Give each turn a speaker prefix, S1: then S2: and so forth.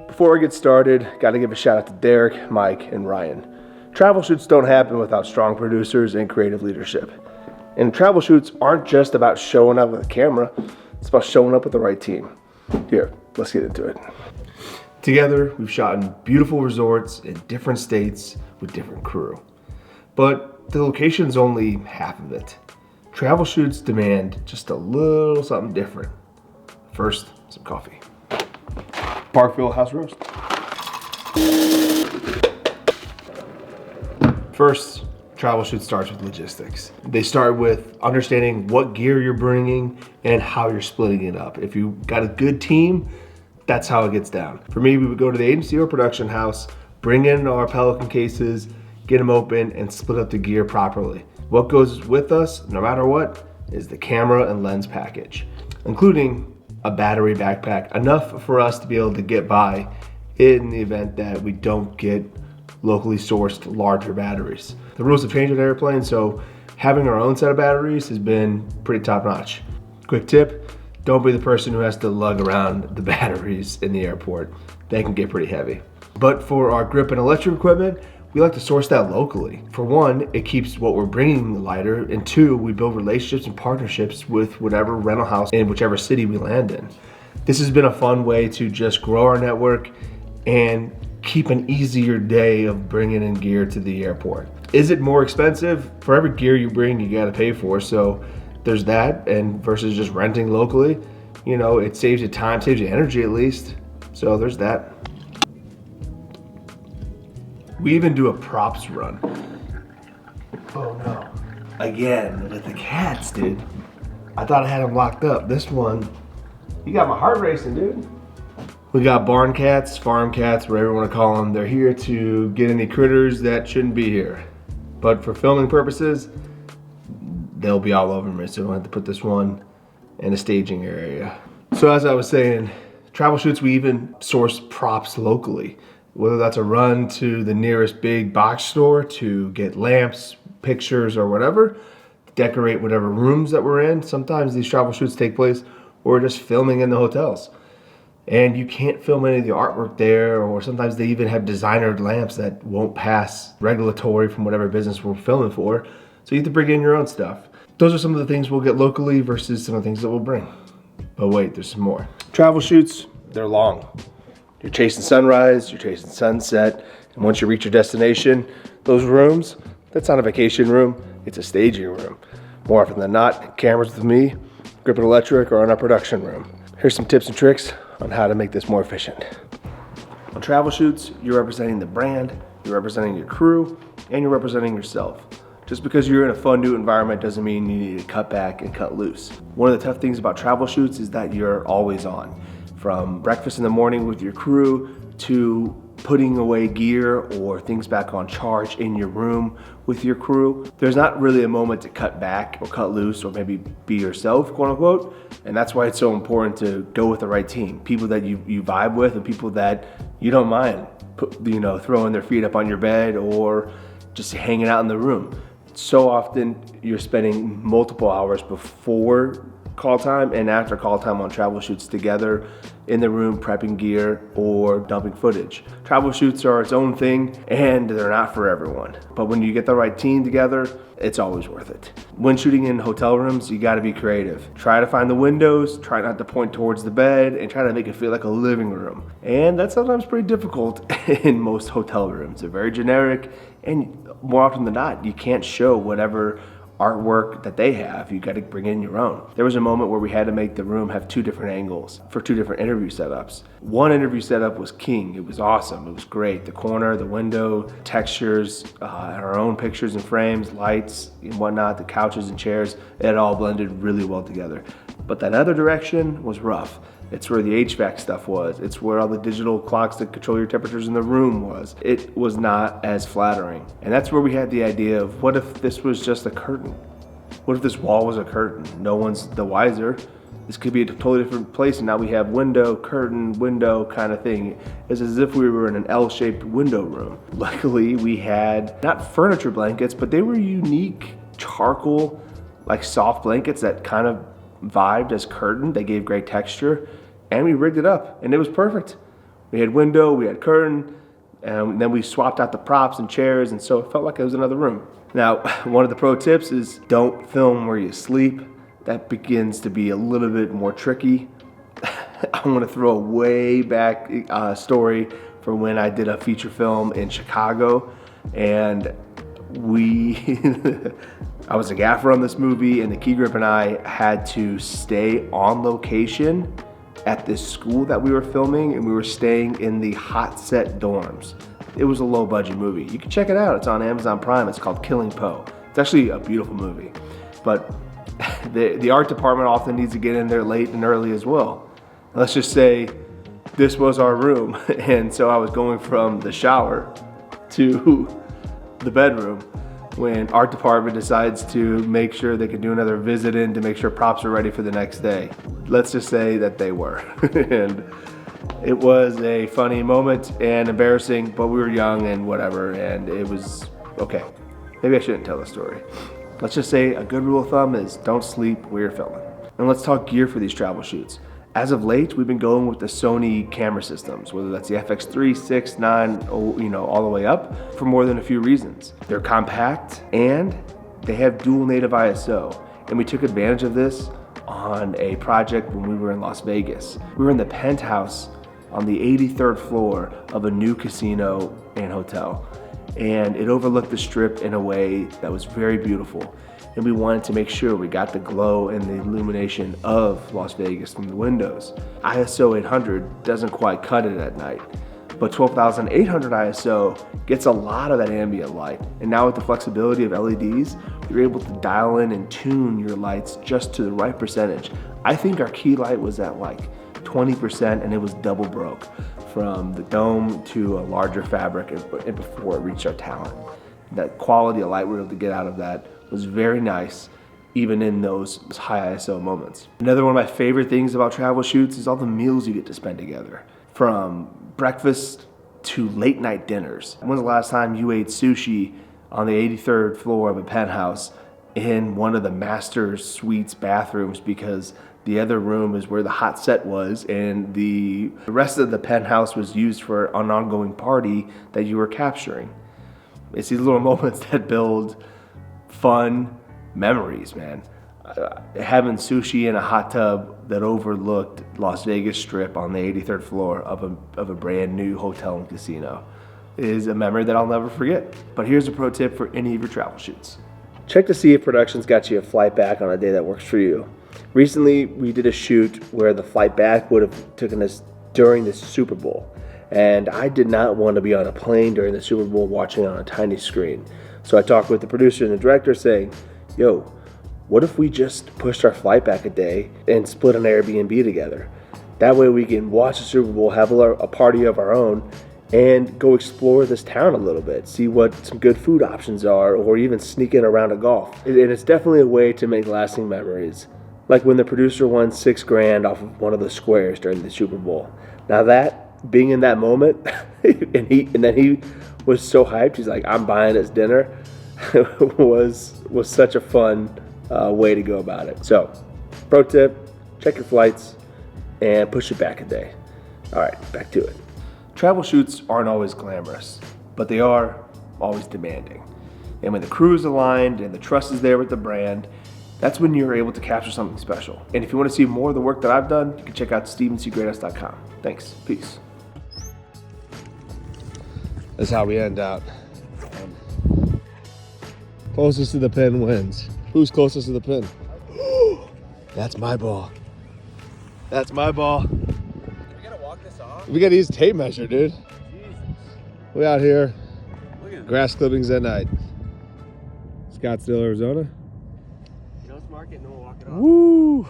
S1: Before we get started, got to give a shout out to Derek, Mike, and Ryan. Travel shoots don't happen without strong producers and creative leadership. And travel shoots aren't just about showing up with a camera, it's about showing up with the right team. Here, let's get into it. Together, we've shot in beautiful resorts in different states with different crew. But the location's only half of it. Travel shoots demand just a little something different. First, some coffee. Parkville House Roast. First, travel shoot starts with logistics. They start with understanding what gear you're bringing and how you're splitting it up. If you got a good team, that's how it gets down. For me, we would go to the agency or production house, bring in our Pelican cases, get them open, and split up the gear properly. What goes with us, no matter what, is the camera and lens package, including a battery backpack, enough for us to be able to get by in the event that we don't get locally sourced larger batteries. The rules have changed on airplanes, so having our own set of batteries has been pretty top notch. Quick tip, don't be the person who has to lug around the batteries in the airport. They can get pretty heavy. But for our grip and electric equipment, we like to source that locally. For one, it keeps what we're bringing lighter, and two, we build relationships and partnerships with whatever rental house in whichever city we land in. This has been a fun way to just grow our network and keep an easier day of bringing in gear to the airport. Is it more expensive? For every gear you bring, you gotta pay for, so there's that, and versus just renting locally, you know, it saves you time, saves you energy at least, so there's that. We even do a props run. Oh no. Again, with the cats, dude. I thought I had them locked up. This one, you got my heart racing, dude. We got barn cats, farm cats, whatever you want to call them. They're here to get any critters that shouldn't be here. But for filming purposes, they'll be all over me, so I have to put this one in a staging area. So as I was saying, travel shoots, we even source props locally. Whether that's a run to the nearest big box store to get lamps, pictures, or whatever, decorate whatever rooms that we're in. Sometimes these travel shoots take place or just filming in the hotels. And you can't film any of the artwork there, or sometimes they even have designered lamps that won't pass regulatory from whatever business we're filming for. So you have to bring in your own stuff. Those are some of the things we'll get locally versus some of the things that we'll bring. But wait, there's some more. Travel shoots, they're long. You're chasing sunrise, you're chasing sunset, and once you reach your destination, those rooms, that's not a vacation room, it's a staging room. More often than not, cameras with me, grip and electric, or in our production room. Here's some tips and tricks on how to make this more efficient. On travel shoots, you're representing the brand, you're representing your crew, and you're representing yourself. Just because you're in a fun new environment doesn't mean you need to cut back and cut loose. One of the tough things about travel shoots is that you're always on. From breakfast in the morning with your crew to putting away gear or things back on charge in your room with your crew. There's not really a moment to cut back or cut loose or maybe be yourself, quote unquote. And that's why it's so important to go with the right team. People that you vibe with and people that you don't mind throwing their feet up on your bed or just hanging out in the room. So often you're spending multiple hours before call time and after call time on travel shoots together in the room prepping gear or dumping footage. Travel shoots are its own thing and they're not for everyone. But when you get the right team together, it's always worth it. When shooting in hotel rooms, you gotta be creative. Try to find the windows, try not to point towards the bed, and try to make it feel like a living room. And that's sometimes pretty difficult in most hotel rooms. They're very generic, and more often than not, you can't show whatever artwork that they have. You got to bring in your own. There was a moment where we had to make the room have two different angles for two different interview setups. One interview setup was king. It was awesome. It was great. The corner, the window, textures, our own pictures and frames, lights and whatnot, the couches and chairs, it all blended really well together. But that other direction was rough. It's where the HVAC stuff was. It's where all the digital clocks that control your temperatures in the room was. It was not as flattering. And that's where we had the idea of, what if this was just a curtain? What if this wall was a curtain? No one's the wiser. This could be a totally different place, and now we have window, curtain, window kind of thing. It's as if we were in an L-shaped window room. Luckily, we had not furniture blankets, but they were unique charcoal, like soft blankets that kind of vibed as curtain. They gave great texture. And we rigged it up and it was perfect. We had window, we had curtain, and then we swapped out the props and chairs, and so it felt like it was another room. Now, one of the pro tips is don't film where you sleep. That begins to be a little bit more tricky. I want to throw a way back story for when I did a feature film in Chicago, and I was a gaffer on this movie, and the key grip and I had to stay on location at this school that we were filming, and we were staying in the hot set dorms. It was a low budget movie. You can check it out. It's on Amazon Prime. It's called Killing Poe. It's actually a beautiful movie, but the art department often needs to get in there late and early as well. Let's just say this was our room, and so I was going from the shower to the bedroom when art department decides to make sure they can do another visit in to make sure props are ready for the next day. Let's just say that they were. And it was a funny moment and embarrassing, but we were young and whatever, and it was okay. Maybe I shouldn't tell the story. Let's just say a good rule of thumb is don't sleep where you're filming. And let's talk gear for these travel shoots. As of late, we've been going with the Sony camera systems, whether that's the FX3, 6, 9, all the way up, for more than a few reasons. They're compact and they have dual native ISO. And we took advantage of this on a project when we were in Las Vegas. We were in the penthouse on the 83rd floor of a new casino and hotel. And it overlooked the strip in a way that was very beautiful. And we wanted to make sure we got the glow and the illumination of Las Vegas from the windows. ISO 800 doesn't quite cut it at night, but 12,800 ISO gets a lot of that ambient light. And now with the flexibility of LEDs, you're able to dial in and tune your lights just to the right percentage. I think our key light was at like 20%, and it was double broke from the dome to a larger fabric and before it reached our talent. That quality of light we were able to get out of that was very nice, even in those high ISO moments. Another one of my favorite things about travel shoots is all the meals you get to spend together. From breakfast to late night dinners. When's the last time you ate sushi on the 83rd floor of a penthouse in one of the master suites bathrooms, because the other room is where the hot set was and the rest of the penthouse was used for an ongoing party that you were capturing? It's these little moments that build fun memories, man. Having sushi in a hot tub that overlooked Las Vegas Strip on the 83rd floor of a brand new hotel and casino is a memory that I'll never forget. But here's a pro tip for any of your travel shoots. Check to see if production's got you a flight back on a day that works for you. Recently, we did a shoot where the flight back would have taken us during the Super Bowl. And I did not want to be on a plane during the Super Bowl watching on a tiny screen. So I talked with the producer and the director saying, yo, what if we just pushed our flight back a day and split an Airbnb together? That way we can watch the Super Bowl, have a party of our own, and go explore this town a little bit, see what some good food options are, or even sneak in around a golf. And it's definitely a way to make lasting memories. Like when the producer won $6 grand off of one of the squares during the Super Bowl. Now that, being in that moment, and then he was so hyped, he's like, I'm buying this dinner, was such a fun way to go about it. So, pro tip, check your flights and push it back a day. All right, back to it. Travel shoots aren't always glamorous, but they are always demanding. And when the crew is aligned and the trust is there with the brand, that's when you're able to capture something special. And if you want to see more of the work that I've done, you can check out stevenscgreathouse.com. Thanks. Peace. That's how we end out. Closest to the pin wins. Who's closest to the pin? That's my ball. That's my ball.
S2: We gotta walk this off?
S1: We gotta use a tape measure, dude.
S2: Jesus.
S1: We out here,
S2: Look at
S1: grass clippings at night. Scottsdale, Arizona.
S2: You know, it's market, no one walk it off.
S1: Woo!